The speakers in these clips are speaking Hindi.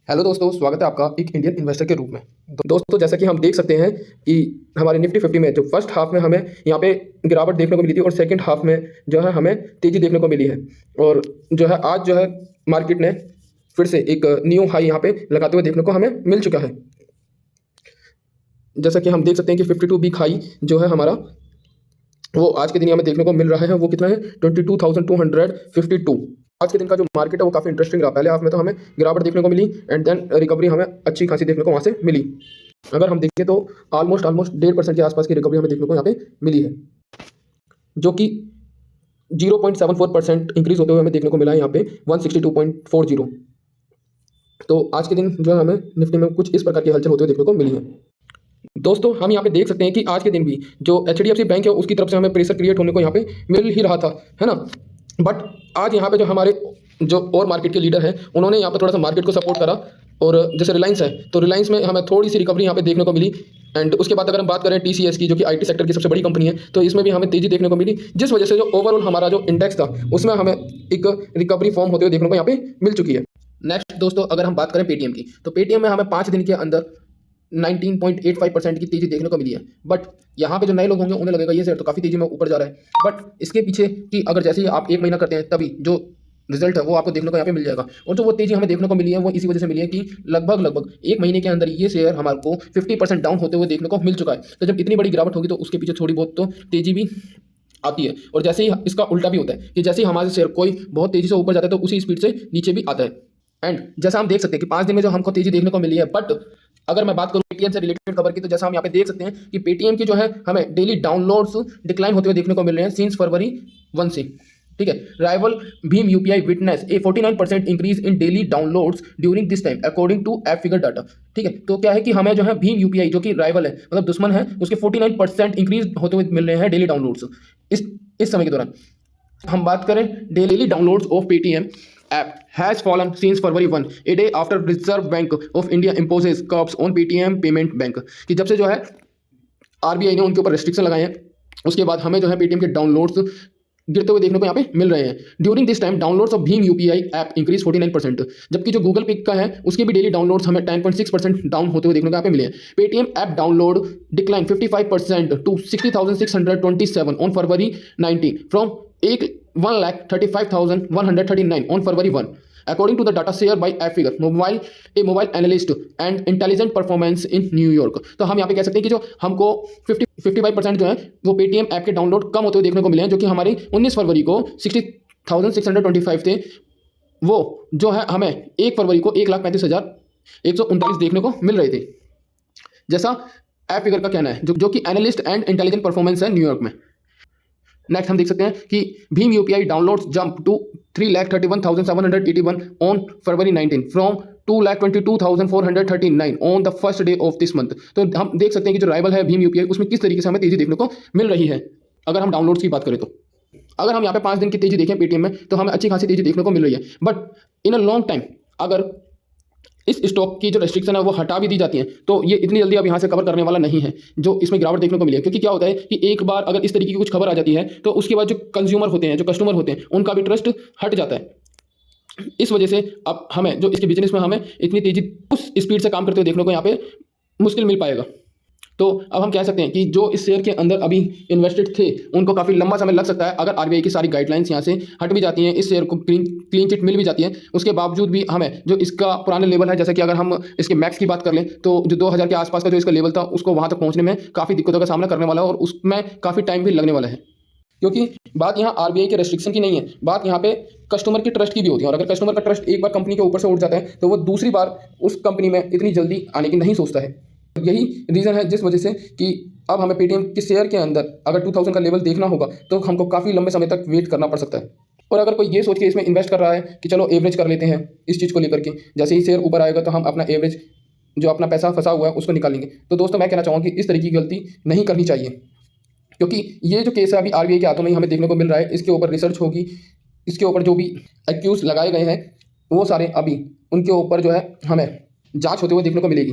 हेलो दोस्तों, स्वागत है आपका एक इंडियन इन्वेस्टर के रूप में। दोस्तों, जैसा कि हम देख सकते हैं कि हमारे निफ्टी 50 में जो फर्स्ट हाफ में हमें यहाँ पे गिरावट देखने को मिली थी और सेकंड हाफ में जो है हमें तेज़ी देखने को मिली है। और जो है आज जो है मार्केट ने फिर से एक न्यू हाई यहाँ पे लगाते हुए देखने को हमें मिल चुका है। जैसा कि हम देख सकते हैं कि 52 वीक हाई जो है हमारा वो आज के दिन हमें देखने को मिल रहा है। वो कितना है? 22,252। आज के दिन का जो मार्केट है वो काफ़ी इंटरेस्टिंग रहा। पहले हाफ में तो हमें गिरावट देखने को मिली एंड देन रिकवरी हमें अच्छी खासी देखने को वहाँ से मिली। अगर हम देखें तो ऑलमोस्ट 1.5% के आसपास की रिकवरी हमें देखने को यहाँ पे मिली है, जो कि 0.74% इंक्रीज होते हुए हमें देखने को मिला है यहाँ पे 162.40। तो आज के दिन जो है हमें निफ्टी में कुछ इस प्रकार की हलचल होते हुए देखने को मिली है। दोस्तों, हम यहाँ पे देख सकते हैं कि आज के दिन भी जो HDFC बैंक है उसकी तरफ से हमें प्रेशर क्रिएट होने को यहाँ पे मिल ही रहा था, है ना। बट आज यहाँ पे जो हमारे जो और मार्केट के लीडर हैं उन्होंने यहाँ पे थोड़ा सा मार्केट को सपोर्ट करा। और जैसे रिलायंस है तो रिलायंस में हमें थोड़ी सी रिकवरी यहाँ पे देखने को मिली। एंड उसके बाद अगर हम बात करें TCS की, जो कि IT सेक्टर की सबसे बड़ी कंपनी है, तो इसमें भी हमें तेजी देखने को मिली, जिस वजह से जो ओवरऑल हमारा जो इंडेक्स था उसमें हमें एक रिकवरी फॉर्म होते हुए देखने को यहाँ पे मिल चुकी है। नेक्स्ट दोस्तों, अगर हम बात करें पेटीएम की, तो पेटीएम में हमें 5 दिन के अंदर 19.85% की तेजी देखने को मिली है। बट यहाँ पे जो नए लोग होंगे उन्हें लगेगा ये शेयर तो काफ़ी तेजी में ऊपर जा रहा है। बट इसके पीछे कि अगर जैसे ही आप 1 महीना करते हैं तभी जो रिजल्ट है वो आपको देखने को यहाँ पे मिल जाएगा। और जो वो तेजी हमें देखने को मिली है वो इसी वजह से मिली है कि लगभग 1 महीने के अंदर ये शेयर हमारे को 50% डाउन होते हुए देखने को मिल चुका है। तो जब इतनी बड़ी गिरावट होगी तो उसके पीछे थोड़ी बहुत तो तेजी भी आती है। और जैसे ही इसका उल्टा भी होता है कि जैसे ही हमारे शेयर कोई बहुत तेजी से ऊपर जाता है तो उसी स्पीड से नीचे भी आता है। एंड जैसा हम देख सकते हैं कि 5 दिन में जो हमको तेजी देखने को मिली है। बट अगर मैं बात करूं पेटीएम से रिलेटेड खबर की, तो जैसा हम यहाँ पे देख सकते हैं कि पेटीएम की जो है हमें डेली डाउनलोड्स डिक्लाइन होते हुए देखने को मिल रहे हैं सिंस फरवरी 1 से। ठीक है, राइवल भीम UPI witness a 49% increase in daily downloads during this time according to app figure data. ठीक है, तो क्या है कि हमें जो है भीम UPI जो कि राइवल है, मतलब दुश्मन है, उसके 49% इंक्रीज होते हुए मिल रहे हैं डेली डाउनलोड्स इस समय के दौरान। हम बात करें daily downloads of Paytm app has fallen since February 1, a day after Reserve Bank of India imposes curbs on Paytm Payment Bank। कि जब से जो है RBI ने उनके ऊपर रेस्ट्रिक्शन लगाए हैं उसके बाद हमें जो है पेटीएम के डाउनलोड्स गिरते हुए देखने को यहाँ पे मिल रहे हैं। During this time downloads of Bhim UPI app increase 49%, जबकि जो गूगल पे का है उसके भी डेली डाउनलोड्स हमें 10.6% डाउन होते हुए देखने को यहाँ पे मिले हैं। Paytm app download decline 55% to 60,627 on February 19 from 1,35,139 on February 1, according to the data shared by AppFigure, a mobile analyst and intelligent performance in New York। तो हम यहाँ पे कह सकते हैं कि जो हमको 55% जो है वो पेटीएम ऐप के डाउनलोड कम होते हुए देखने को मिले हैं, जो कि हमारी 19 फरवरी को 60,625 थे, वो जो है हमें 1 फरवरी को 1,35,139 देखने को मिल रहे थे, जैसा AppFigure का कहना है, जो कि एनालिस्ट एंड इंटेलिजेंट परफॉर्मेंस है न्यूयॉर्क में। नेक्स्ट हम देख सकते हैं कि Bhim UPI downloads jump to 3,31,781 on February 19 from 2,22,439 on the first day of this month. तो हम देख सकते हैं कि जो राइवल है भीम UPI उसमें किस तरीके से हमें तेजी देखने को मिल रही है। अगर हम डाउनलोड्स की बात करें तो अगर हम यहाँ पे 5 दिन की तेजी देखें पेटीएम में तो हमें अच्छी खासी तेजी देखने को मिल रही है। But in a long time अगर इस स्टॉक की जो रेस्ट्रिक्शन है वो हटा भी दी जाती है तो ये इतनी जल्दी अब यहाँ से कवर करने वाला नहीं है जो इसमें गिरावट देखने को मिली है। क्योंकि क्या होता है कि एक बार अगर इस तरीके की कुछ खबर आ जाती है तो उसके बाद जो कंज्यूमर होते हैं, जो कस्टमर होते हैं, उनका भी ट्रस्ट हट जाता है। इस वजह से अब हमें जो इसके बिजनेस में हमें इतनी तेजी उस स्पीड से काम करते हुए देखने को यहाँ पे मुश्किल मिल पाएगा। तो अब हम कह सकते हैं कि जो इस शेयर के अंदर अभी इन्वेस्टेड थे उनको काफ़ी लंबा समय लग सकता है। अगर RBI की सारी गाइडलाइंस यहाँ से हट भी जाती हैं, इस शेयर को क्लीन चिट मिल भी जाती है, उसके बावजूद भी हमें जो इसका पुराना लेवल है, जैसे कि अगर हम इसके मैक्स की बात कर लें तो जो 2000 के आसपास का जो इसका लेवल था उसको वहाँ तक पहुँचने में काफ़ी दिक्कतों का सामना करने वाला है और उसमें काफ़ी टाइम भी लगने वाला है। क्योंकि बात यहाँ RBI के रेस्ट्रिक्शन की नहीं है, बात यहाँ पे कस्टमर की ट्रस्ट की भी होती है। और अगर कस्टमर का ट्रस्ट एक बार कंपनी के ऊपर से उठ जाता है तो वो दूसरी बार उस कंपनी में इतनी जल्दी आने की नहीं सोचता है। यही रीज़न है जिस वजह से कि अब हमें पेटीएम के शेयर के अंदर अगर 2000 का लेवल देखना होगा तो हमको काफ़ी लंबे समय तक वेट करना पड़ सकता है। और अगर कोई ये सोच के इसमें इन्वेस्ट कर रहा है कि चलो एवरेज कर लेते हैं इस चीज़ को लेकर के, जैसे ही शेयर ऊपर आएगा तो हम अपना एवरेज जो अपना पैसा फंसा हुआ है उसको निकालेंगे, तो दोस्तों मैं कहना चाहूँगा कि इस तरीके की गलती नहीं करनी चाहिए। क्योंकि ये जो केस है अभी RBI के हाथों में ही हमें देखने को मिल रहा है, इसके ऊपर रिसर्च होगी, इसके ऊपर जो भी एक्यूज लगाए गए हैं वो सारे अभी उनके ऊपर जो है हमें जांच होते हुए देखने को मिलेगी।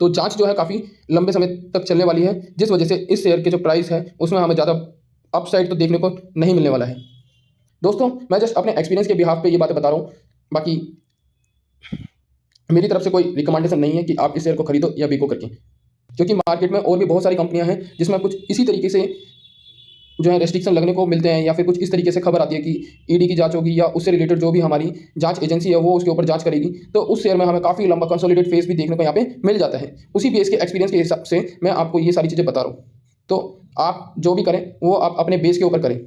तो जांच जो है काफ़ी लंबे समय तक चलने वाली है, जिस वजह से इस शेयर के जो प्राइस है उसमें हमें ज़्यादा अपसाइड तो देखने को नहीं मिलने वाला है। दोस्तों मैं जस्ट अपने एक्सपीरियंस के बिहाफ पे ये बातें बता रहा हूँ, बाकी मेरी तरफ से कोई रिकमेंडेशन नहीं है कि आप इस शेयर को खरीदो या बिको करके, क्योंकि मार्केट में और भी बहुत सारी कंपनियां हैं जिसमें कुछ इसी तरीके से जो है रेस्ट्रिक्शन लगने को मिलते हैं, या फिर कुछ इस तरीके से खबर आती है कि ईडी की जांच होगी या उससे रिलेटेड जो भी हमारी जांच एजेंसी है वो उसके ऊपर जांच करेगी, तो उस शेयर में हमें काफ़ी लंबा कंसोलिडेट फेज भी देखने को यहाँ पे मिल जाता है। उसी बेस के एक्सपीरियंस के हिसाब से मैं आपको ये सारी चीज़ें बता रहा हूँ। तो आप जो भी करें वो आप अपने बेस के ऊपर करें।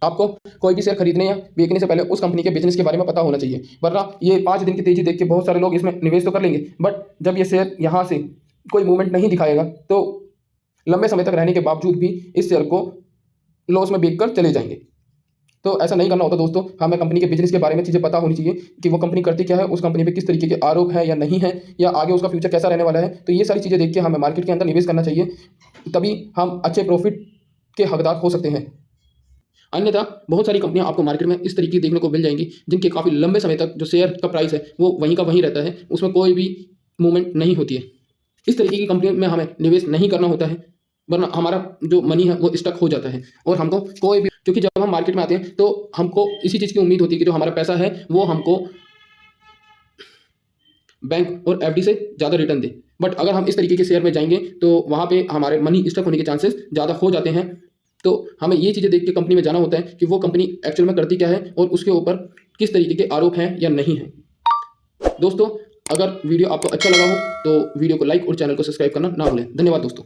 आपको कोई भी शेयर खरीदने या बेचने से पहले उस कंपनी के बिजनेस के बारे में पता होना चाहिए, वरना ये 5 दिन की तेजी देख के बहुत सारे लोग इसमें निवेश तो कर लेंगे, बट जब ये शेयर यहाँ से कोई मूवमेंट नहीं दिखाएगा तो लंबे समय तक रहने के बावजूद भी इस शेयर को लॉस में बेचकर चले जाएंगे। तो ऐसा नहीं करना होता दोस्तों। हमें कंपनी के बिजनेस के बारे में चीज़ें पता होनी चाहिए कि वो कंपनी करती क्या है, उस कंपनी पे किस तरीके के आरोप है या नहीं है, या आगे उसका फ्यूचर कैसा रहने वाला है। तो ये सारी चीज़ें देख के हमें मार्केट के अंदर निवेश करना चाहिए, तभी हम अच्छे प्रॉफिट के हकदार हो सकते हैं। अन्यथा बहुत सारी कंपनियां आपको मार्केट में इस तरीके देखने को मिल जाएंगी जिनके काफ़ी लंबे समय तक जो शेयर का प्राइस है वो वहीं का वहीं रहता है, उसमें कोई भी मूवमेंट नहीं होती है। इस तरीके की कंपनी में हमें निवेश नहीं करना होता है, वरना हमारा जो मनी है वो स्टक हो जाता है और हमको कोई भी, क्योंकि जब हम मार्केट में आते हैं तो हमको इसी चीज़ की उम्मीद होती है कि जो हमारा पैसा है वो हमको बैंक और एफडी से ज़्यादा रिटर्न दे। बट अगर हम इस तरीके के शेयर में जाएंगे तो वहाँ पे हमारे मनी स्टक होने के चांसेस ज़्यादा हो जाते हैं। तो हमें ये चीज़ें देख के कंपनी में जाना होता है कि वो कंपनी एक्चुअल में करती क्या है और उसके ऊपर किस तरीके के आरोप हैं या नहीं है। दोस्तों, अगर वीडियो आपको अच्छा लगा हो तो वीडियो को लाइक और चैनल को सब्सक्राइब करना ना भूलें। धन्यवाद दोस्तों।